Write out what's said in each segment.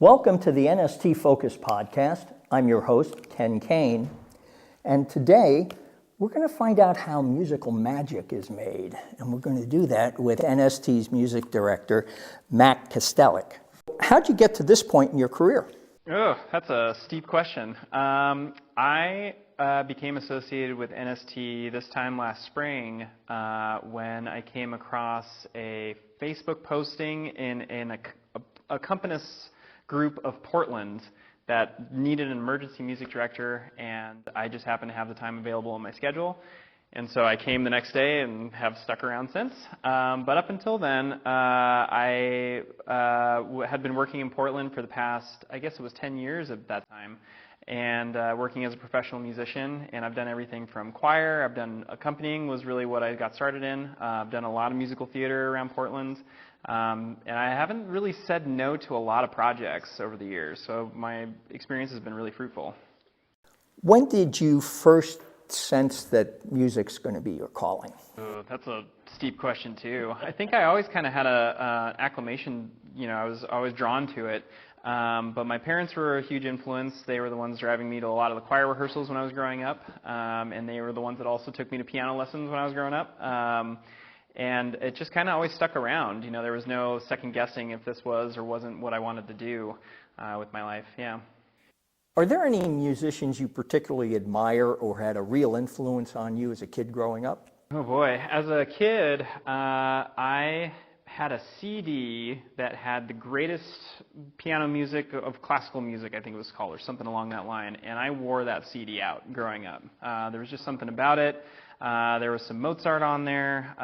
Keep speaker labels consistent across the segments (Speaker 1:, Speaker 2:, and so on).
Speaker 1: Welcome to the NST Focus Podcast. I'm your host, Ken Kane, and today we're going to find out how musical magic is made, and we're going to do that with NST's music director, Mak Kastelic. How'd you get to this point in your career?
Speaker 2: Oh, that's a steep question. I became associated with NST this time last spring when I came across a Facebook posting in a accompanist group of Portland that needed an emergency music director, and I just happened to have the time available in my schedule. And so I came the next day and have stuck around since. But up until then, I had been working in Portland for the past, I guess it was 10 years at that time, and working as a professional musician. And I've done everything from choir, I've done accompanying was really what I got started in. I've done a lot of musical theater around Portland. And I haven't really said no to a lot of projects over the years, so my experience has been really fruitful.
Speaker 1: When did you first sense that music's going to be your calling?
Speaker 2: Oh, that's a steep question too. I think I always kind of had a acclamation, I was always drawn to it. But my parents were a huge influence. They were the ones driving me to a lot of the choir rehearsals when I was growing up, and they were the ones that also took me to piano lessons when I was growing up. And it just kind of always stuck around. There was no second guessing if this was or wasn't what I wanted to do with my life. Yeah.
Speaker 1: Are there any musicians you particularly admire or had a real influence on you as a kid growing up?
Speaker 2: Oh boy, as a kid, I had a CD that had the greatest piano music of classical music, I think it was called, or something along that line, and I wore that CD out growing up. There was just something about it. There was some Mozart on there,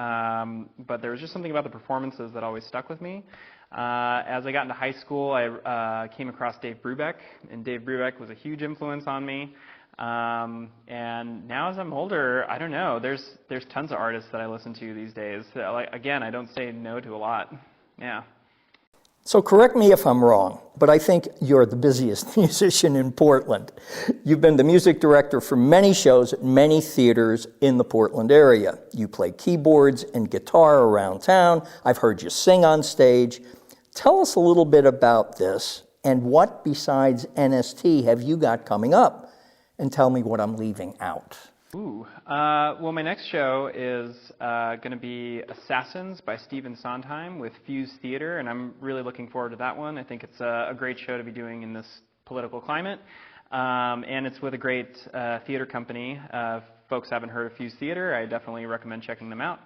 Speaker 2: but there was just something about the performances that always stuck with me. As I got into high school, I came across Dave Brubeck, and Dave Brubeck was a huge influence on me. And now as I'm older, I don't know, there's tons of artists that I listen to these days. Again, I don't say no to a lot. Yeah.
Speaker 1: So correct me if I'm wrong, but I think you're the busiest musician in Portland. You've been the music director for many shows at many theaters in the Portland area. You play keyboards and guitar around town. I've heard you sing on stage. Tell us a little bit about this, and what besides NST have you got coming up? And tell me what I'm leaving out.
Speaker 2: Well, my next show is going to be Assassins by Stephen Sondheim with Fuse Theater, and I'm really looking forward to that one. I think it's a great show to be doing in this political climate, and it's with a great theater company. If folks haven't heard of Fuse Theater, I definitely recommend checking them out.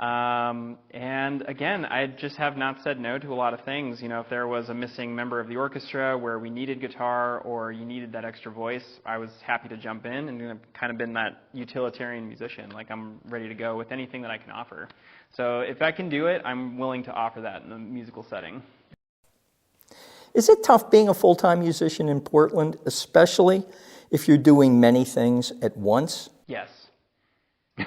Speaker 2: And again, I just have not said no to a lot of things. If there was a missing member of the orchestra where we needed guitar or you needed that extra voice, I was happy to jump in, and I've kind of been that utilitarian musician. Like, I'm ready to go with anything that I can offer. So if I can do it, I'm willing to offer that in a musical setting.
Speaker 1: Is it tough being a full-time musician in Portland, especially if you're doing many things at once?
Speaker 2: Yes.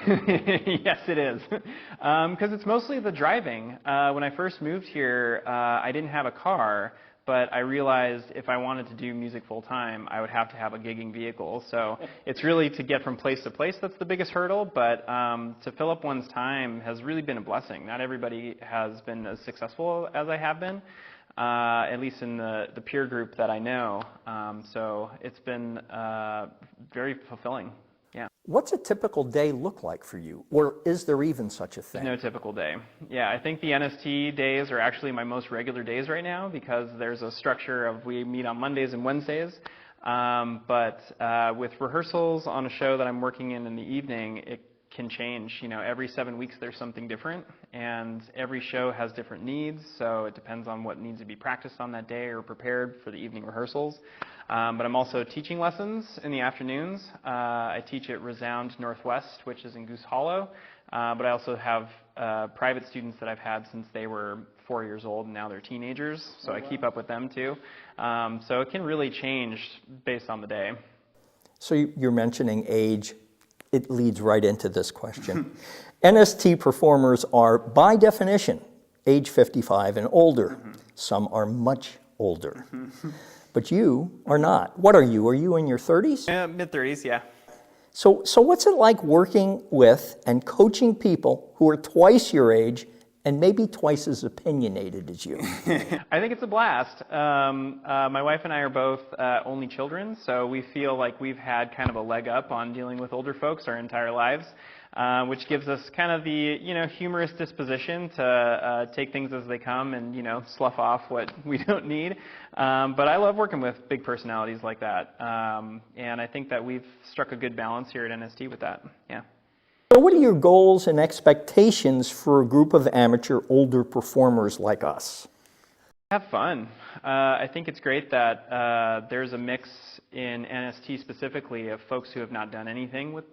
Speaker 2: Yes, it is. Because it's mostly the driving. When I first moved here, I didn't have a car, but I realized if I wanted to do music full-time, I would have to have a gigging vehicle. So it's really to get from place to place that's the biggest hurdle, but to fill up one's time has really been a blessing. Not everybody has been as successful as I have been, at least in the peer group that I know. So it's been very fulfilling. Yeah.
Speaker 1: What's a typical day look like for you? Or is there even such a thing?
Speaker 2: No typical day. Yeah, I think the NST days are actually my most regular days right now because there's a structure of we meet on Mondays and Wednesdays. But with rehearsals on a show that I'm working in the evening, it can change. Every 7 weeks there's something different, and every show has different needs, so it depends on what needs to be practiced on that day or prepared for the evening rehearsals. But I'm also teaching lessons in the afternoons. I teach at Resound Northwest, which is in Goose Hollow, but I also have private students that I've had since they were 4 years old, and now they're teenagers, so I keep up with them too. So it can really change based on the day.
Speaker 1: So you're mentioning age. It leads right into this question. NST performers are, by definition, age 55 and older. Mm-hmm. Some are much older. Mm-hmm. But you are not. What are you? Are you in your 30s?
Speaker 2: Mid-30s, yeah.
Speaker 1: So what's it like working with and coaching people who are twice your age and maybe twice as opinionated as you.
Speaker 2: I think it's a blast. My wife and I are both only children, so we feel like we've had kind of a leg up on dealing with older folks our entire lives, which gives us kind of the humorous disposition to take things as they come and slough off what we don't need. But I love working with big personalities like that, and I think that we've struck a good balance here at NST with that. Yeah.
Speaker 1: So what are your goals and expectations for a group of amateur older performers like us?
Speaker 2: Have fun. I think it's great that there's a mix in NST specifically of folks who have not done anything with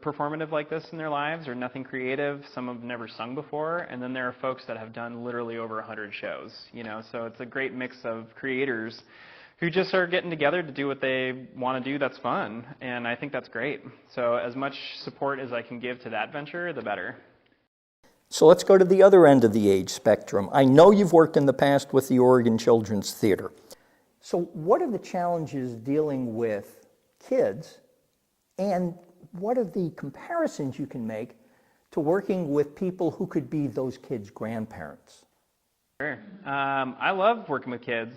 Speaker 2: performative like this in their lives or nothing creative. Some have never sung before, and then there are folks that have done literally over 100 shows. So it's a great mix of creators who just are getting together to do what they want to do that's fun, and I think that's great. So as much support as I can give to that venture, the better.
Speaker 1: So let's go to the other end of the age spectrum. I know you've worked in the past with the Oregon Children's Theater. So what are the challenges dealing with kids, and what are the comparisons you can make to working with people who could be those kids' grandparents?
Speaker 2: Sure. I love working with kids.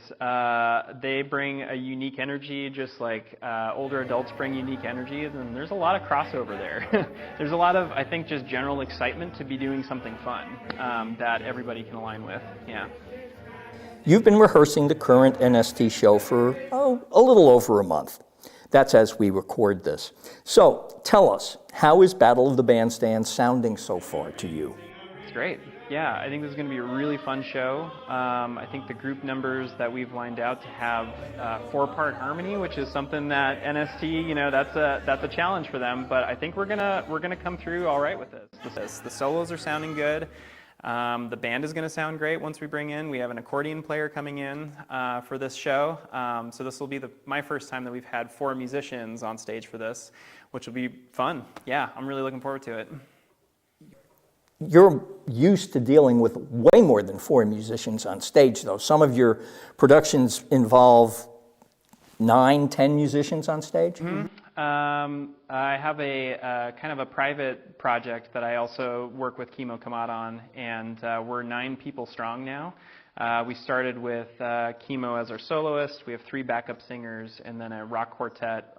Speaker 2: They bring a unique energy, just like older adults bring unique energy, and there's a lot of crossover there. There's a lot of, I think, just general excitement to be doing something fun that everybody can align with. Yeah.
Speaker 1: You've been rehearsing the current NST show for a little over a month. That's as we record this. So tell us, how is Battle of the Bandstand sounding so far to you?
Speaker 2: It's great. Yeah, I think this is going to be a really fun show. I think the group numbers that we've lined out to have 4-part harmony, which is something that NST, that's a challenge for them. But I think we're gonna come through all right with this. The solos are sounding good. The band is going to sound great once we bring in. We have an accordion player coming in for this show. So this will be my first time that we've had 4 musicians on stage for this, which will be fun. Yeah, I'm really looking forward to it.
Speaker 1: You're used to dealing with way more than 4 musicians on stage, though. Some of your productions involve 9, 10 musicians on stage?
Speaker 2: Mm-hmm. I have a kind of a private project that I also work with Kimo Kamat on, and we're 9 people strong now. We started with Kimo as our soloist. We have 3 backup singers, and then a rock quartet,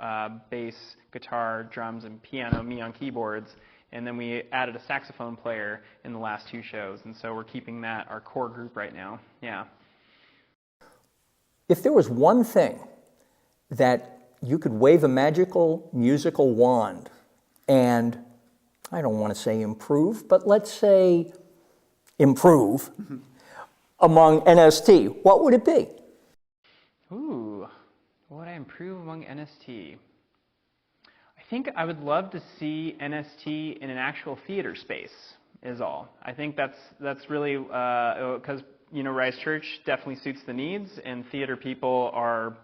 Speaker 2: bass, guitar, drums, and piano, me on keyboards. And then we added a saxophone player in the last 2 shows, and so we're keeping that our core group right now. Yeah.
Speaker 1: If there was one thing that you could wave a magical musical wand and, I don't want to say improve, but let's say improve among NST, what would it be?
Speaker 2: Ooh, what would I improve among NST? I think I would love to see NST in an actual theater space, is all. I think that's really, because, Rise Church definitely suits the needs, and theater people are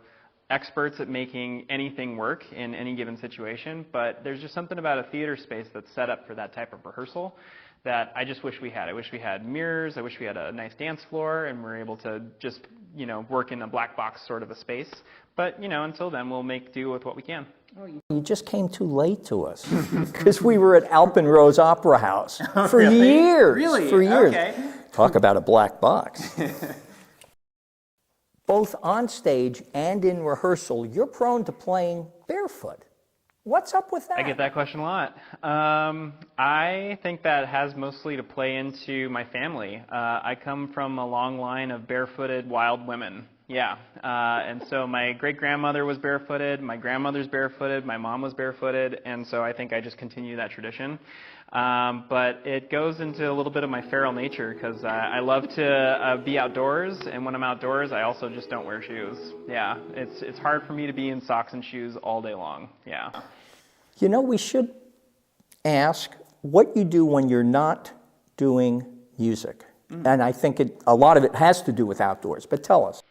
Speaker 2: experts at making anything work in any given situation, but there's just something about a theater space that's set up for that type of rehearsal that I just wish we had. I wish we had mirrors, I wish we had a nice dance floor, and we're able to just, work in a black box sort of a space. But, until then, we'll make do with what we can.
Speaker 1: Oh, you just came too late to us, because we were at Alpenrose Opera House for years.
Speaker 2: Really?
Speaker 1: For years.
Speaker 2: Okay.
Speaker 1: Talk about a black box. Both on stage and in rehearsal, you're prone to playing barefoot. What's up with that?
Speaker 2: I get that question a lot. I think that has mostly to play into my family. I come from a long line of barefooted wild women. Yeah, and so my great-grandmother was barefooted, my grandmother's barefooted, my mom was barefooted, and so I think I just continue that tradition. But it goes into a little bit of my feral nature, because I love to be outdoors, and when I'm outdoors, I also just don't wear shoes. Yeah, it's hard for me to be in socks and shoes all day long. Yeah.
Speaker 1: We should ask what you do when you're not doing music. And I think a lot of it has to do with outdoors, but tell us.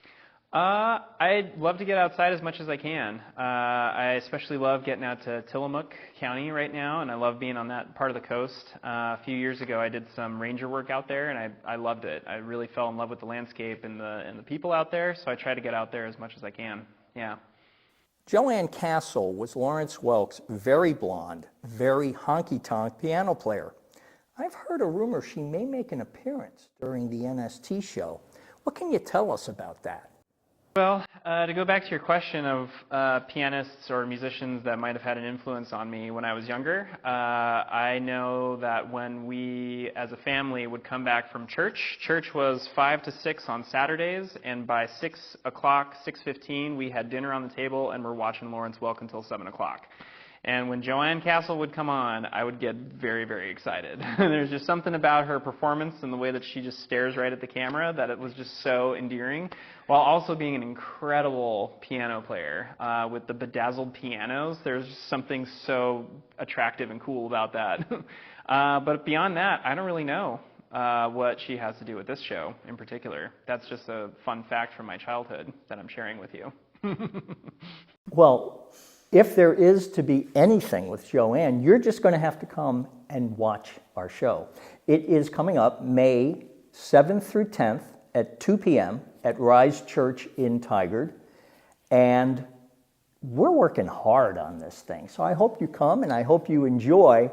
Speaker 2: I love to get outside as much as I can. I especially love getting out to Tillamook County right now, and I love being on that part of the coast. A few years ago, I did some ranger work out there, and I loved it. I really fell in love with the landscape and the people out there, so I try to get out there as much as I can. Yeah.
Speaker 1: Joanne Castle was Lawrence Welk's very blonde, very honky-tonk piano player. I've heard a rumor she may make an appearance during the NST show. What can you tell us about that?
Speaker 2: Well, to go back to your question of pianists or musicians that might have had an influence on me when I was younger, I know that when we as a family would come back from church was 5 to 6 on Saturdays, and by 6 o'clock, 6:15, we had dinner on the table and we're watching Lawrence Welk until 7 o'clock. And when Joanne Castle would come on, I would get very, very excited. There's just something about her performance and the way that she just stares right at the camera that it was just so endearing, while also being an incredible piano player. With the bedazzled pianos, there's just something so attractive and cool about that. But beyond that, I don't really know what she has to do with this show in particular. That's just a fun fact from my childhood that I'm sharing with you.
Speaker 1: Well, if there is to be anything with Joanne, you're just going to have to come and watch our show. It is coming up May 7th through 10th at 2 p.m. at Rise Church in Tigard. And we're working hard on this thing. So I hope you come, and I hope you enjoy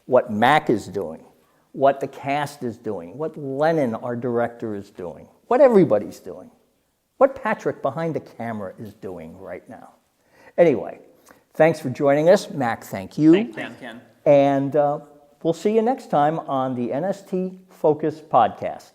Speaker 1: what Mac is doing, what the cast is doing, what Lennon, our director, is doing, what everybody's doing, what Patrick behind the camera is doing right now. Anyway, thanks for joining us. Mac, thank you.
Speaker 2: Thanks, Ken.
Speaker 1: And we'll see you next time on the NST Focus podcast.